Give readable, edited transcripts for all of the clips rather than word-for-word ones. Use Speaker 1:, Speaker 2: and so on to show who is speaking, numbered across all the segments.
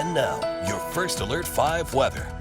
Speaker 1: And now, your First Alert 5 weather.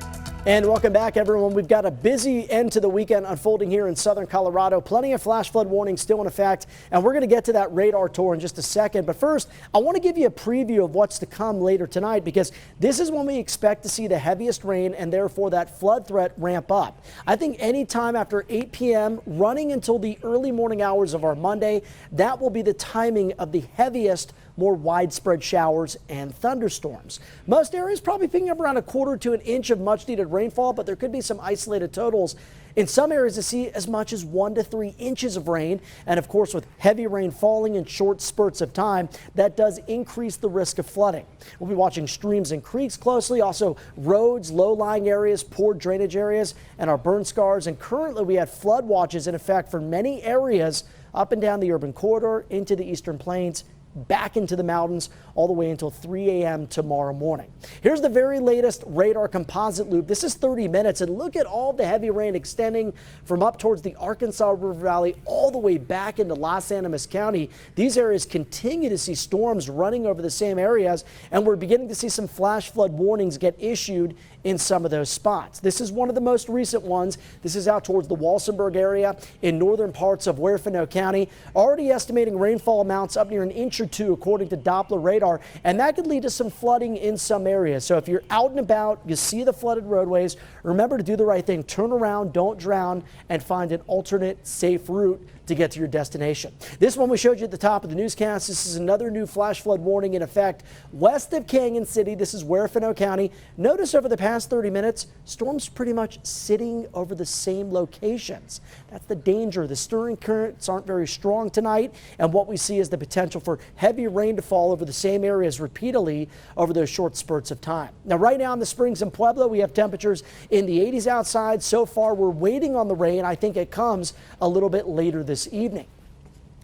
Speaker 2: And welcome back, everyone. We've got a busy end to the weekend unfolding here in southern Colorado. Plenty of flash flood warnings still in effect, and we're going to get to that radar tour in just a second. But first, I want to give you a preview of what's to come later tonight, because this is when we expect to see the heaviest rain and therefore that flood threat ramp up. I think any time after 8 p.m. running until the early morning hours of our Monday, that will be the timing of the heaviest, more widespread showers and thunderstorms. Most areas probably picking up around 1/4 to an inch of much needed rainfall, but there could be some isolated totals. In some areas to see as much as 1 to 3 inches of rain. And of course, with heavy rain falling in short spurts of time, that does increase the risk of flooding. We'll be watching streams and creeks closely, also roads, low-lying areas, poor drainage areas, and our burn scars. And currently we have flood watches in effect for many areas up and down the urban corridor, into the eastern plains, back into the mountains, all the way until 3 a.m. tomorrow morning. Here's the very latest radar composite loop. This is 30 minutes, and look at all the heavy rain extending from up towards the Arkansas River Valley all the way back into Los Animas County. These areas continue to see storms running over the same areas, and we're beginning to see some flash flood warnings get issued in some of those spots. This is one of the most recent ones. This is out towards the Walsenburg area in northern parts of Huerfano County. Already estimating rainfall amounts up near an inch or two according to Doppler radar, and that could lead to some flooding in some areas. So if you're out and about, you see the flooded roadways, remember to do the right thing. Turn around, don't drown, and find an alternate safe route to get to your destination. This one we showed you at the top of the newscast. This is another new flash flood warning in effect west of Canyon City. This is Huerfano County. Notice over the past 30 minutes, storms pretty much sitting over the same locations. That's the danger. The stirring currents aren't very strong tonight, and what we see is the potential for heavy rain to fall over the same areas repeatedly over those short spurts of time. Now, right now in the Springs and Pueblo, we have temperatures in the 80s outside. So far, we're waiting on the rain. I think it comes a little bit later this evening.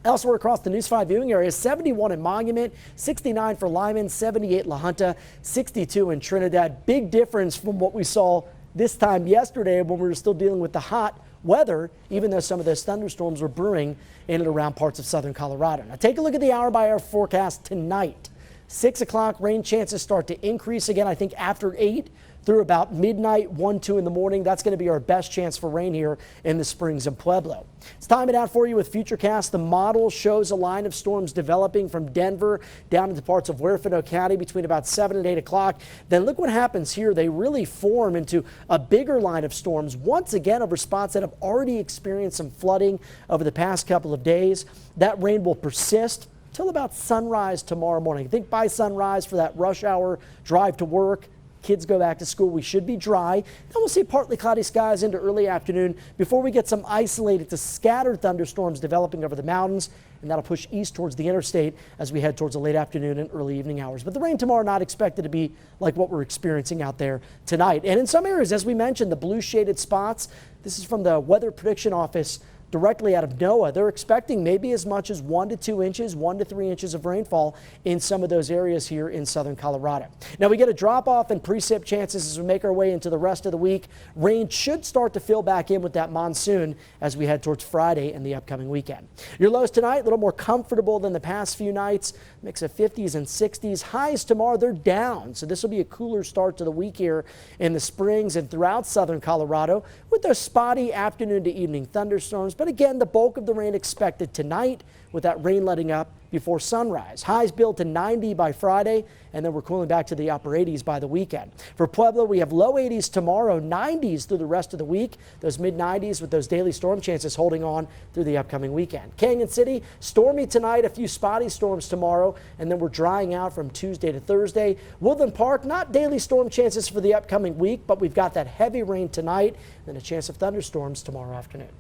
Speaker 2: Elsewhere across the News 5 viewing area, 71 in Monument, 69 for Lyman, 78 La Junta, 62 in Trinidad. Big difference from what we saw this time yesterday when we were still dealing with the hot weather, even though some of those thunderstorms were brewing in and around parts of southern Colorado. Now take a look at the hour-by-hour forecast tonight. 6 o'clock, rain chances start to increase again, I think after 8 through about midnight, 1, 2 in the morning. That's going to be our best chance for rain here in the Springs and Pueblo. Let's time it out for you with Futurecast. The model shows a line of storms developing from Denver down into parts of Huerfano County between about 7 and 8 o'clock. Then look what happens here. They really form into a bigger line of storms once again over spots that have already experienced some flooding over the past couple of days. That rain will persist till about sunrise tomorrow morning. I think by sunrise for that rush hour drive to work, kids go back to school, we should be dry. Then we'll see partly cloudy skies into early afternoon before we get some isolated to scattered thunderstorms developing over the mountains, and that'll push east towards the interstate as we head towards the late afternoon and early evening hours. But the rain tomorrow not expected to be like what we're experiencing out there tonight. And in some areas, as we mentioned, the blue shaded spots, this is from the Weather Prediction Office directly out of NOAA. They're expecting maybe as much as 1 to 2 inches, 1 to 3 inches of rainfall in some of those areas here in southern Colorado. Now we get a drop off in precip chances as we make our way into the rest of the week. Rain should start to fill back in with that monsoon as we head towards Friday and the upcoming weekend. Your lows tonight, a little more comfortable than the past few nights. Mix of 50s and 60s. Highs tomorrow, they're down. So this will be a cooler start to the week here in the Springs and throughout southern Colorado with those spotty afternoon to evening thunderstorms. But again, the bulk of the rain expected tonight with that rain letting up before sunrise. Highs build to 90 by Friday, and then we're cooling back to the upper 80s by the weekend. For Pueblo, we have low 80s tomorrow, 90s through the rest of the week. Those mid-90s with those daily storm chances holding on through the upcoming weekend. Canyon City, stormy tonight, a few spotty storms tomorrow, and then we're drying out from Tuesday to Thursday. Woodland Park, not daily storm chances for the upcoming week, but we've got that heavy rain tonight and a chance of thunderstorms tomorrow afternoon.